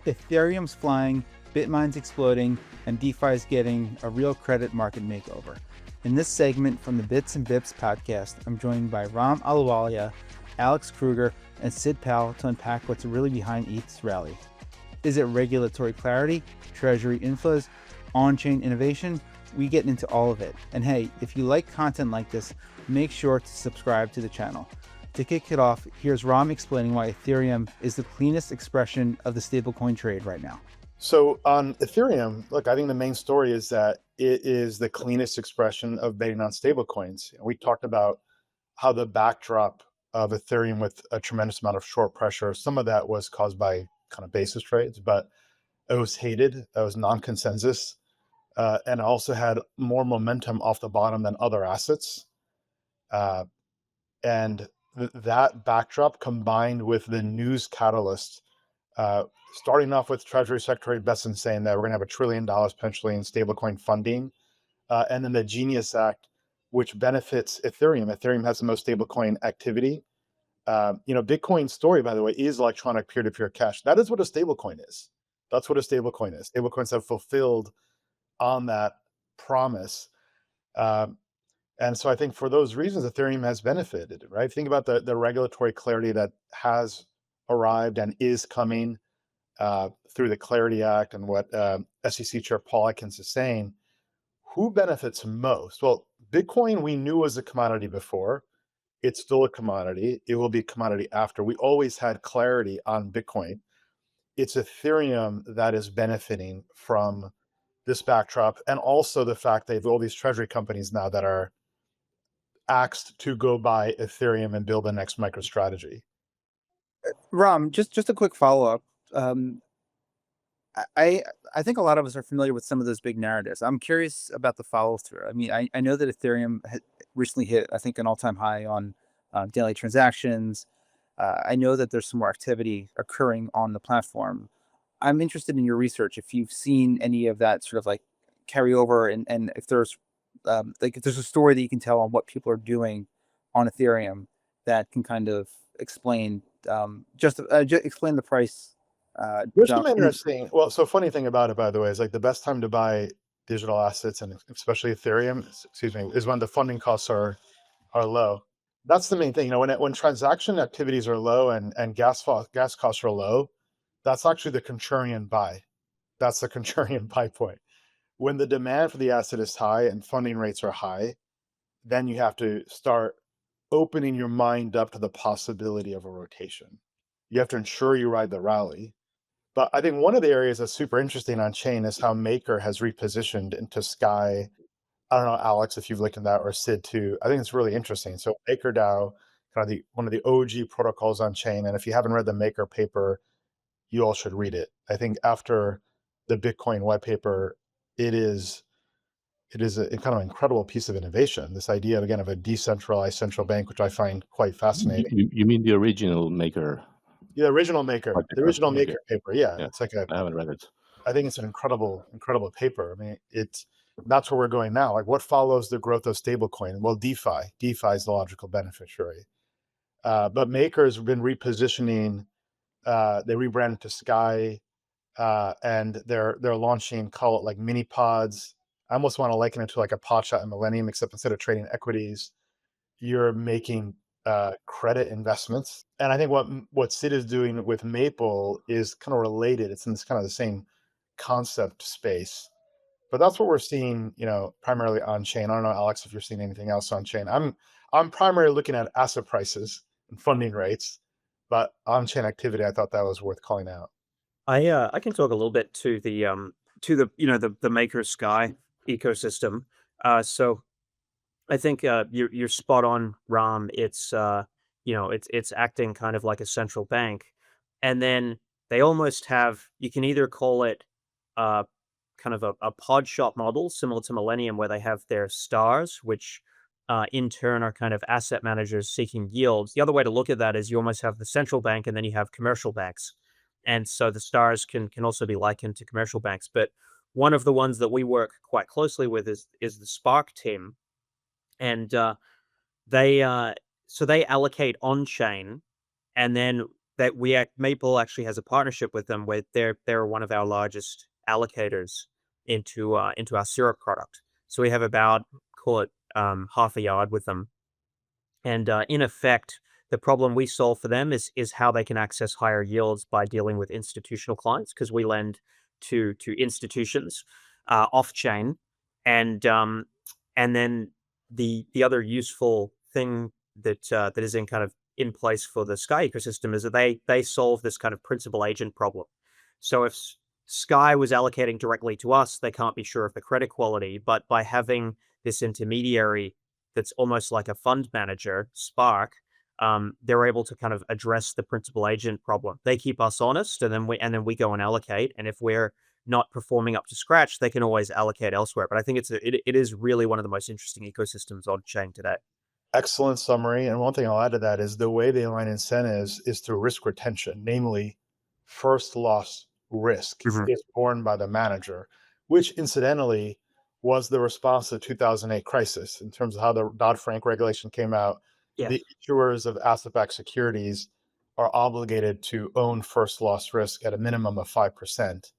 Ethereum's flying, BitMine's exploding, and DeFi is getting a real credit market makeover. In this segment from the Bits and Bips podcast, I'm joined by Ahluwalia, Alex Kruger, and Sid Powell to unpack what's really behind ETH's rally. Is it regulatory clarity, treasury inflows, on-chain innovation? We get into all of it. And hey, if you like content like this, make sure to subscribe to the channel. To kick it off, here's Ram explaining why Ethereum is the cleanest expression of the stablecoin trade right now. So on Ethereum, look, I think the main story is that it is the cleanest expression of betting on stablecoins. We talked about how the backdrop of Ethereum with a tremendous amount of short pressure, some of that was caused by kind of basis trades, but it was hated, it was non-consensus, and also had more momentum off the bottom than other assets. And that backdrop combined with the news catalyst, starting off with Treasury Secretary Besson saying that we're going to have $1 trillion potentially in stablecoin funding, and then the Genius Act, which benefits Ethereum. Ethereum has the most stablecoin activity. Bitcoin's story, by the way, is electronic peer-to-peer cash. That is what a stablecoin is. That's what a stablecoin is. Stablecoins have fulfilled on that promise. And so I think for those reasons, Ethereum has benefited, right? Think about the regulatory clarity that has arrived and is coming through the Clarity Act and what SEC Chair Paul Atkins is saying. Who benefits most? Well, Bitcoin we knew was a commodity before. It's still a commodity. It will be a commodity after. We always had clarity on Bitcoin. It's Ethereum that is benefiting from this backdrop, and also the fact they have all these treasury companies now that are axed to go buy Ethereum and build the next MicroStrategy. Ram, just a quick follow-up. I think a lot of us are familiar with some of those big narratives. I'm curious about the follow-through. I mean, I know that Ethereum had recently hit, I think, an all-time high on daily transactions. I know that there's some more activity occurring on the platform. I'm interested in your research, if you've seen any of that sort of like carry over, and if there's if there's a story that you can tell on what people are doing on Ethereum that can kind of explain just explain the price There's some jump. interesting, well, so funny thing about it, by the way, is like the best time to buy digital assets and especially Ethereum, excuse me, is when the funding costs are low. That's the main thing. When transaction activities are low and gas costs are low, that's actually the contrarian buy. That's the contrarian buy point. When the demand for the asset is high and funding rates are high, then you have to start opening your mind up to the possibility of a rotation. You have to ensure you ride the rally. But I think one of the areas that's super interesting on chain is how Maker has repositioned into Sky. I don't know, Alex, if you've looked at that, or Sid too. I think it's really interesting. So MakerDAO, kind of one of the OG protocols on chain. And if you haven't read the Maker paper, you all should read it. I think after the Bitcoin white paper, it is a kind of incredible piece of innovation. This idea, again, of a decentralized central bank, which I find quite fascinating. You mean the original Maker? The original Maker, the original Maker paper. Yeah, Yeah, it's like I haven't read it. I think it's an incredible paper. I mean, that's where we're going now. Like, what follows the growth of stablecoin? Well, DeFi. DeFi is the logical beneficiary. But Maker's been repositioning. They rebranded to Sky, and they're launching, call it like mini pods. I almost want to liken it to like a potshot and Millennium, except instead of trading equities, you're making credit investments. And I think what Sid is doing with Maple is kind of related. It's in this kind of the same concept space. But that's what we're seeing, primarily on chain. I don't know, Alex, if you're seeing anything else on chain. I'm primarily looking at asset prices and funding rates, but on chain activity, I thought that was worth calling out. I can talk a little bit to the Maker Sky ecosystem. So I think you're spot on, Ram. It's it's acting kind of like a central bank, and then they almost have, you can either call it kind of a pod shop model similar to Millennium, where they have their stars, which in turn are kind of asset managers seeking yields. The other way to look at that is you almost have the central bank, and then you have commercial banks. And so the stars can also be likened to commercial banks. But one of the ones that we work quite closely with is the Spark team. And they allocate on chain, and then that Maple actually has a partnership with them where they're one of our largest allocators into our syrup product. So we have about, call it, half a yard with them. And in effect, the problem we solve for them is how they can access higher yields by dealing with institutional clients, because we lend to institutions off chain, and then the other useful thing that is in place for the Sky ecosystem is that they solve this kind of principal agent problem. So if Sky was allocating directly to us, they can't be sure of the credit quality, but by having this intermediary that's almost like a fund manager, Spark, they're able to kind of address the principal agent problem. They keep us honest, and then we go and allocate. And if we're not performing up to scratch, they can always allocate elsewhere. But I think it is really one of the most interesting ecosystems on chain today. Excellent summary. And one thing I'll add to that is the way they align incentives is through risk retention, namely first loss risk is borne by the manager, which incidentally was the response to the 2008 crisis in terms of how the Dodd-Frank regulation came out. Yeah. The issuers of asset-backed securities are obligated to own first loss risk at a minimum of 5%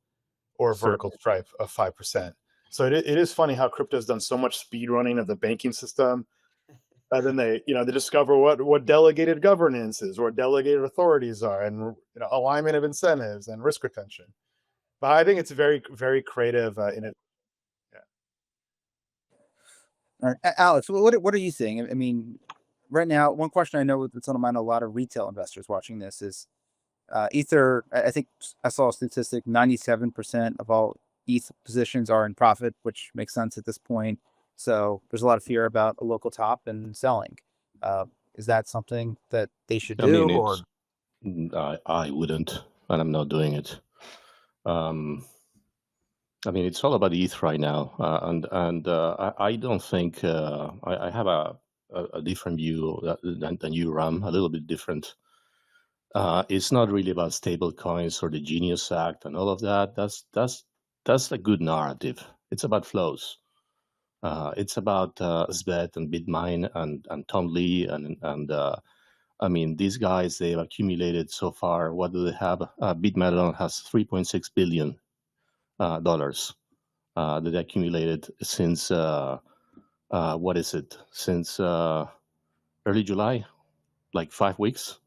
or a vertical stripe of 5%. So it is funny how crypto has done so much speed running of the banking system. And then they discover what delegated governance is, or delegated authorities are, and alignment of incentives and risk retention. But I think it's very, very creative in it. Yeah. All right. Alex, what are you seeing? I mean, right now, one question I know that's on the mind of a lot of retail investors watching this is Ether. I think I saw a statistic: 97% of all ETH positions are in profit, which makes sense at this point. So there's a lot of fear about a local top and selling. Is that something that they should do? I wouldn't, and I'm not doing it. It's all about ETH right now, and I don't think I have a different view than you, Ram. A little bit different. It's not really about stable coins or the Genius Act and all of that. That's a good narrative. It's about flows. It's about SBET and BitMine and Tom Lee and these guys, they've accumulated so far. What do they have? BitMNR has $3.6 billion that they accumulated since what is it? Since early July, like 5 weeks.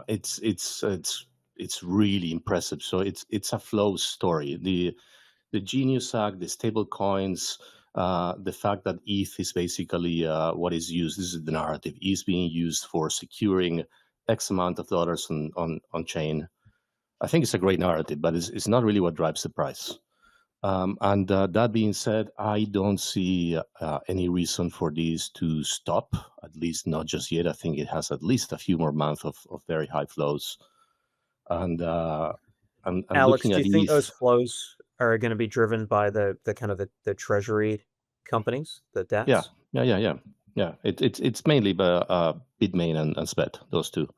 It's really impressive. So it's a flow story. The Genius Act, the stable coins, the fact that ETH is basically what is used. This is the narrative. ETH is being used for securing X amount of dollars on chain. I think it's a great narrative, but it's not really what drives the price. That being said, I don't see any reason for this to stop, at least not just yet. I think it has at least a few more months of very high flows. And Alex, looking do at you think ETH, those flows are going to be driven by the kind of the treasury companies, the dApps? Yeah. It's mainly by BitMine and SBET, those two.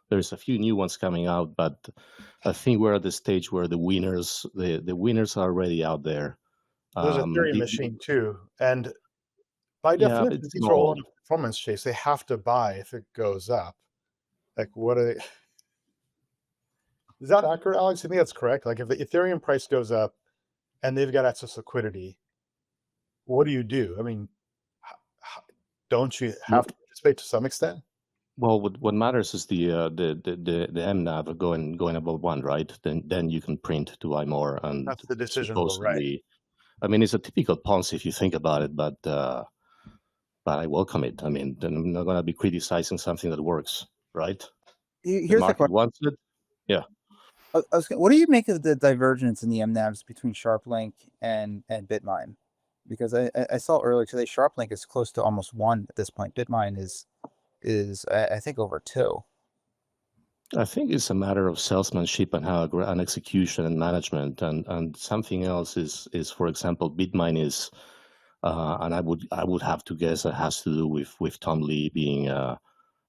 There's a few new ones coming out, but I think we're at the stage where the winners are already out there. There's a Ethereum machine too, and by definition, these are all in a performance chase. They have to buy if it goes up. Like, what are they? Is that accurate, Alex? I think that's correct. Like, if the Ethereum price goes up and they've got excess liquidity, what do you do? I mean, don't you have to participate to some extent? Well, what matters is the mNAV going above 1, right? Then you can print to buy more, and that's the decision. Supposedly, right. It's a typical Ponzi if you think about it, but I welcome it. I'm not going to be criticizing something that works, right? Here's the market wants it. Yeah. What do you make of the divergence in the mNAVs between SharpLink and BitMine? Because I saw earlier today, SharpLink is close to almost 1 at this point. BitMine is I think over 2. I think it's a matter of salesmanship and and execution and management, and something else is for example, BitMine is, and I would have to guess it has to do with Tom Lee being,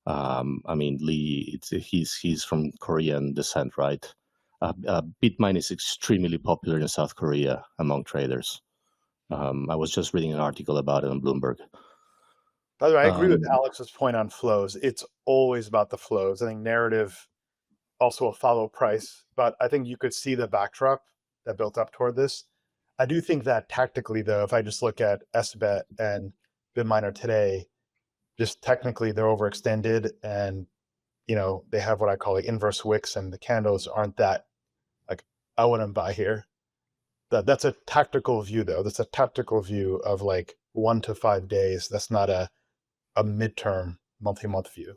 Lee, he's from Korean descent, right? BitMine is extremely popular in South Korea among traders. I was just reading an article about it on Bloomberg. By the way, I agree with Um, Alex's point on flows. It's always about the flows. I think narrative also will follow price, but I think you could see the backdrop that built up toward this. I do think that tactically, though, if I just look at SBET and BitMiner today, just technically they're overextended, and they have what I call like inverse wicks, and the candles aren't that, like, I wouldn't buy here. That's a tactical view, though. That's a tactical view of like 1 to 5 days. That's not a midterm multi-month view.